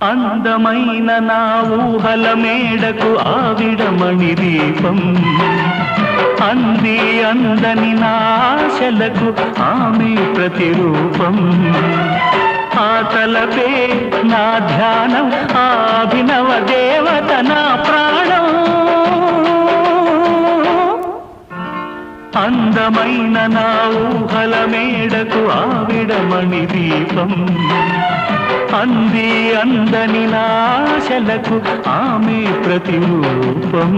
అందమైన నా ఊహల మేడకు ఆవిడమణి దీపం అంది అందని నా ఆశలకు ఆమె ప్రతిరూపం ఆ తలపే నా ధ్యానం ఆ అభినవ దేవత నా ప్రాణం అందమైన నా ఊహల మేడకు ఆవిడమణి దీపం అంది అందని నా ఆశలకు ఆమె ప్రతిరూపం